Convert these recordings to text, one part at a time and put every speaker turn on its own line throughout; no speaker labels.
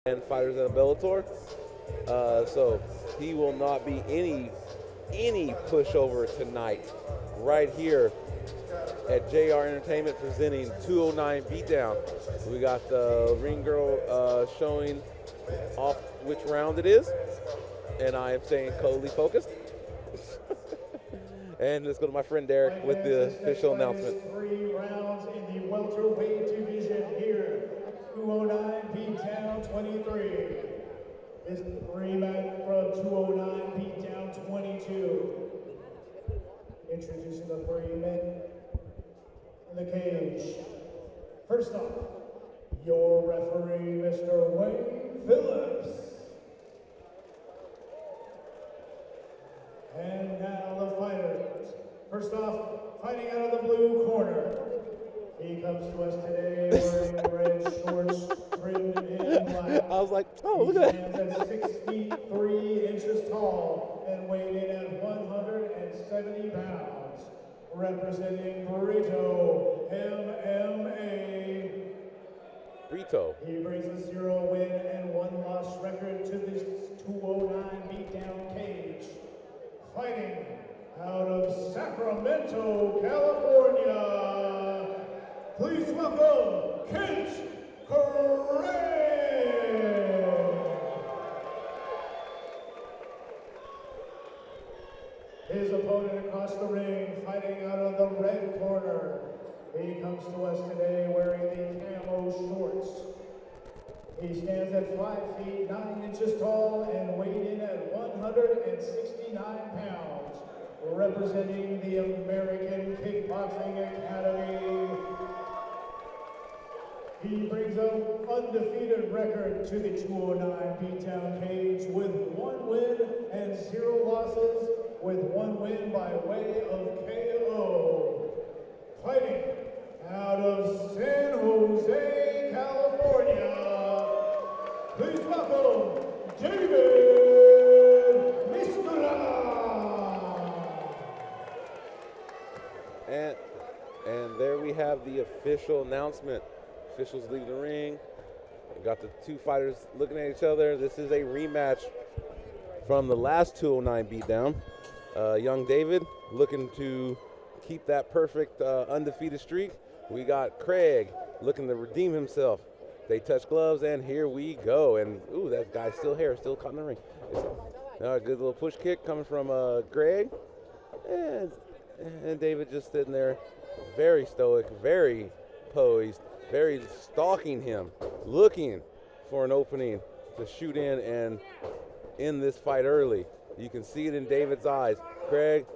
and fighters in Bellator. So he will not be any pushover tonight. Right here at JR Entertainment presenting 209 Beatdown. We got the ring girl showing off which round it is, and I am staying totally focused. And let's go to my friend Derek with the official announcement.
3 rounds in the welterweight division here. 209 Beatdown 23. This rematch from 209 Beatdown 22. Introducing the 3 men in the cage. First off, your referee, Mr. Wayne Phillips. And now the fighters. First off, fighting out of the blue corner. He comes to us today wearing red shorts trimmed in black.
I was like, oh, look at that.
He stands at 6 feet 3 inches tall and weighed in at 170 pounds. Representing Brito MMA.
Brito.
He brings a 0-win and 1-loss record to this 209 Beatdown cage. Fighting out of Sacramento, California, please welcome Kent Craig. His opponent across the ring, fighting out of the red corner. He comes to us today wearing the camo shorts. He stands at 5 feet 9 inches tall and weighed in at 169 pounds, representing the American Kickboxing Academy. He brings an undefeated record to the 209 Beatdown cage with 1 win and 0 losses, with 1 win by way of KO. Fighting out of San Jose, California, please welcome David Mistulov.
And there we have the official announcement. Officials leave the ring. We got the 2 fighters looking at each other. This is a rematch from the last 209 Beatdown. Young David looking to keep that perfect undefeated streak. We got Craig looking to redeem himself. They touch gloves, and here we go. And, ooh, that guy's still here, still caught in the ring. A good little push kick coming from Greg. And David just sitting there, very stoic, very poised, very stalking him, looking for an opening to shoot in and end this fight early. You can see it in David's eyes. Craig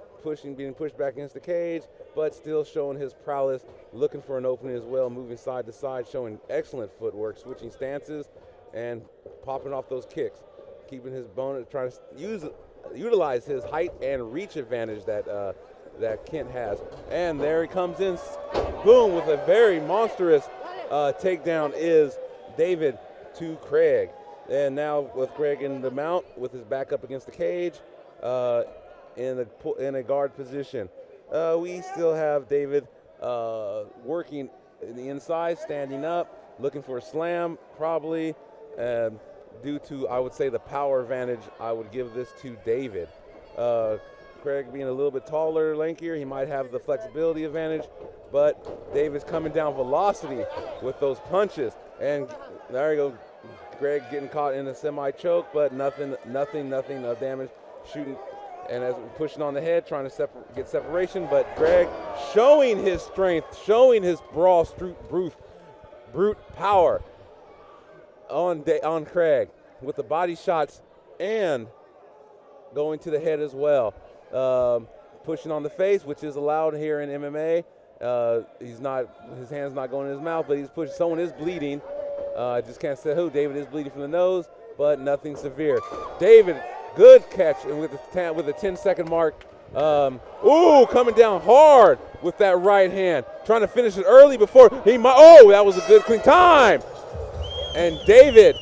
being pushed back against the cage, but still showing his prowess, looking for an opening as well, moving side to side, showing excellent footwork, switching stances, and popping off those kicks, keeping his bone, trying to utilize his height and reach advantage that Kent has. And there he comes in, boom, with a very monstrous takedown is David to Craig. And now with Craig in the mount, with his back up against the cage, in a guard position. We still have David working in the inside, standing up, looking for a slam, probably. Due to, I would say, the power advantage, I would give this to David. Craig being a little bit taller, lankier, he might have the flexibility advantage, but David's coming down velocity with those punches. And there you go, Greg getting caught in a semi-choke, but nothing of damage, shooting, and as pushing on the head, trying to get separation, but Greg showing his strength, showing his brute power on Craig with the body shots and going to the head as well. Pushing on the face, which is allowed here in MMA. His hand's not going in his mouth, but he's pushing. Someone is bleeding. I just can't say who. David is bleeding from the nose, but nothing severe. David, good catch, and with the 10-second mark. Coming down hard with that right hand, trying to finish it early before he might. Oh, that was a good clean time. And David,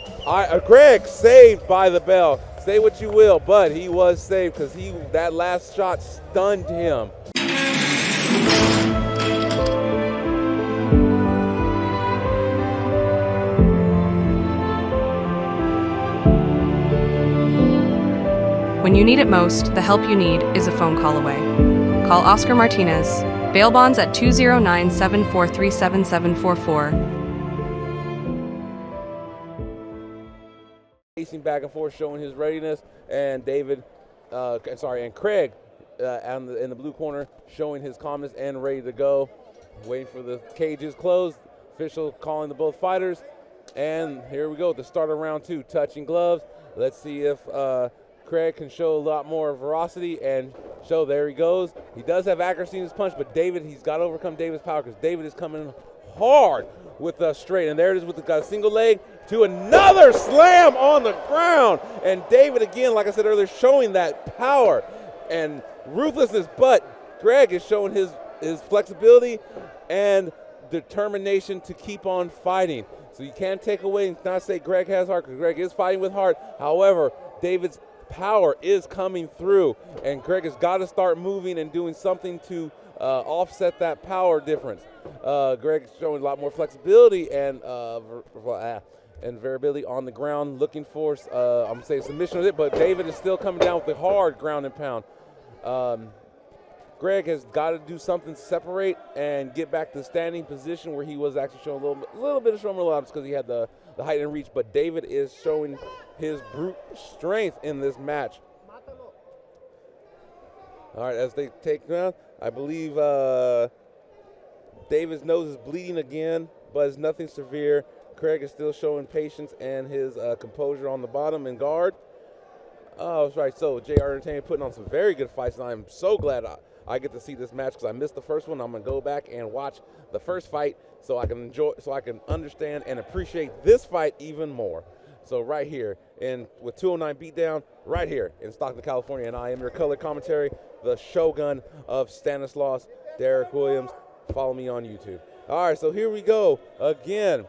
Greg saved by the bell. Say what you will, but he was saved because that last shot stunned him.
When you need it most, the help you need is a phone call away. Call Oscar Martinez. Bail bonds at 209-743-7744.
Pacing back and forth, showing his readiness, and and Craig in the blue corner, showing his calmness and ready to go. Waiting for the cages closed. Official calling to both fighters, and here we go. The start of round 2, touching gloves. Let's see if Craig can show a lot more ferocity and show. There he goes. He does have accuracy in his punch, but he's got to overcome David's power because David is coming hard with a straight, and there it is with a single leg to another slam on the ground. And David, again, like I said earlier, showing that power and ruthlessness, but Greg is showing his flexibility and determination to keep on fighting. So you can't take away and not say Greg has heart, because Greg is fighting with heart. However, David's power is coming through, and Greg has got to start moving and doing something to offset that power difference. Greg's showing a lot more flexibility and variability on the ground, looking for, I'm going to say submission with it, but David is still coming down with the hard ground and pound. Greg has got to do something to separate and get back to the standing position where he was actually showing a little bit of shoulder allowance because he had the height and reach, but David is showing his brute strength in this match. All right, as they take down, I believe David's nose is bleeding again, but it's nothing severe. Craig is still showing patience and his composure on the bottom and guard. Oh, that's right. So JR Entertainment putting on some very good fights, and I'm so glad I get to see this match because I missed the first one. I'm going to go back and watch the first fight so I can understand and appreciate this fight even more. So right here, with 209 Beatdown, right here in Stockton, California, and I am your color commentary, the Shogun of Stanislaus, Derek Williams. Follow me on YouTube. All right, so here we go again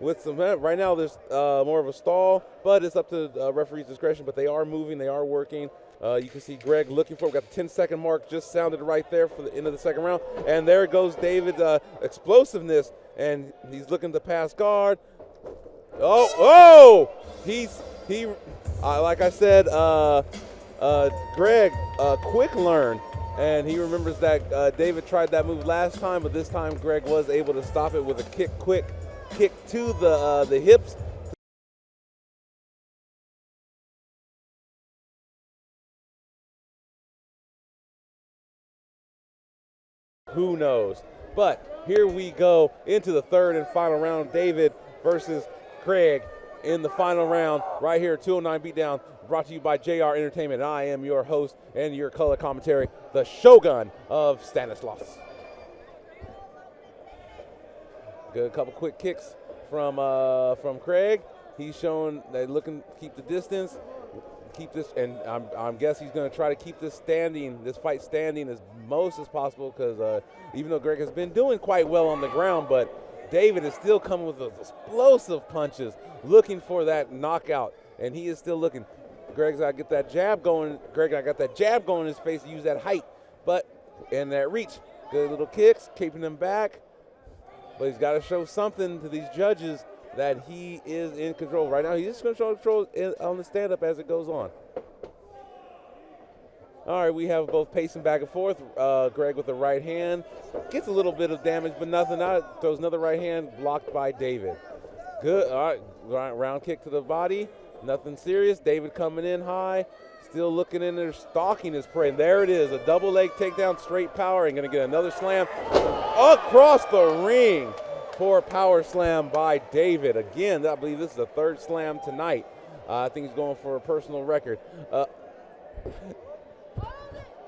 with some. Right now, there's more of a stall, but it's up to referee's discretion. But they are moving, they are working. You can see Greg looking for. We got the 10-second mark just sounded right there for the end of the second round, and there goes David's explosiveness, and he's looking to pass guard. Like I said, Greg, quick learn, and he remembers that David tried that move last time, but this time Greg was able to stop it with a quick kick to the hips. Who knows? But here we go into the third and final round. David versus Craig in the final round right here, 209 Beatdown, brought to you by JR Entertainment. I am your host and your color commentary, the Shogun of Stanislaus. Good couple quick kicks from Craig. He's showing that looking to keep the distance, keep this, and I'm guessing he's going to try to keep this fight standing as most as possible because even though Greg has been doing quite well on the ground, but David is still coming with those explosive punches, looking for that knockout, and he is still looking. Greg's got to get that jab going. Greg got that jab going in his face to use that height, and that reach. Good little kicks, keeping him back, but he's got to show something to these judges that he is in control. Right now, he's just going to show control on the stand-up as it goes on. All right, we have both pacing back and forth. Greg with the right hand. Gets a little bit of damage, but nothing. Throws another right hand, blocked by David. Good. All right, round kick to the body. Nothing serious. David coming in high. Still looking in there, stalking his prey. And there it is, a double leg takedown, straight power, and going to get another slam across the ring. Poor power slam by David. Again, I believe this is the third slam tonight. I think he's going for a personal record.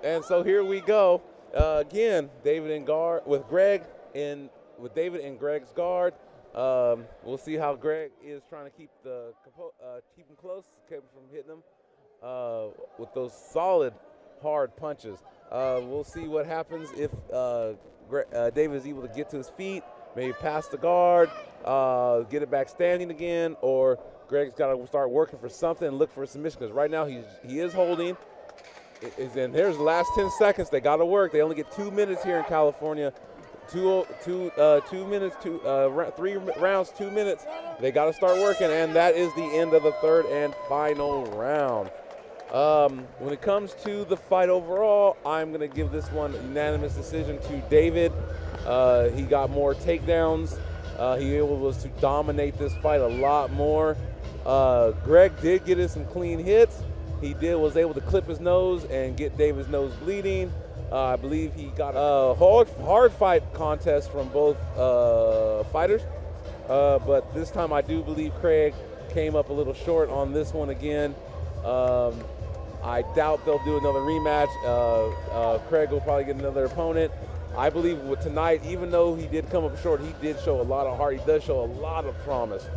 And so here we go again. David in guard with David in Greg's guard. We'll see how Greg is trying to keep him close, keep him from hitting him with those solid, hard punches. We'll see what happens if David is able to get to his feet, maybe pass the guard, get it back standing again, or Greg's got to start working for something and look for a submission because right now he is holding. And there's the last 10 seconds. They got to work. They only get 2 minutes here in California. 2 minutes, 3 rounds, 2 minutes. They got to start working, and that is the end of the third and final round. When it comes to the fight overall, I'm going to give this one a unanimous decision to David. He got more takedowns. He was to dominate this fight a lot more. Greg did get in some clean hits. He was able to clip his nose and get David's nose bleeding. I believe he got a hard fight contest from both fighters. But this time I do believe Craig came up a little short on this one again. I doubt they'll do another rematch. Craig will probably get another opponent. I believe with tonight, even though he did come up short, he did show a lot of heart. He does show a lot of promise.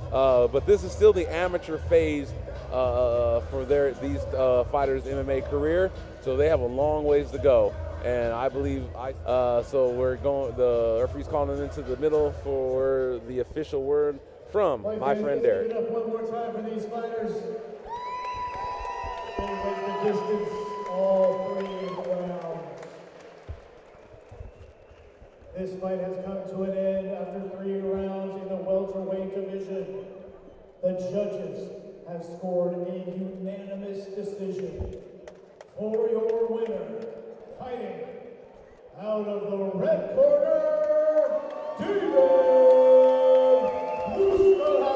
But this is still the amateur phase for these fighters' MMA career, so they have a long ways to go. And I believe so we're going. The referee's calling into the middle for the official word from my friend Derek.
Give it up one more time for these fighters. They went the distance all 3 rounds. This fight has come to an end after 3 rounds in the welterweight division. The judges have scored a unanimous decision. For your winner, fighting out of the red corner, David Mistulov.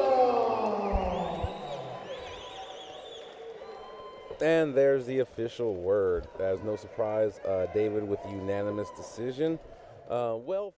And there's the official word. As no surprise, David with unanimous decision. Well.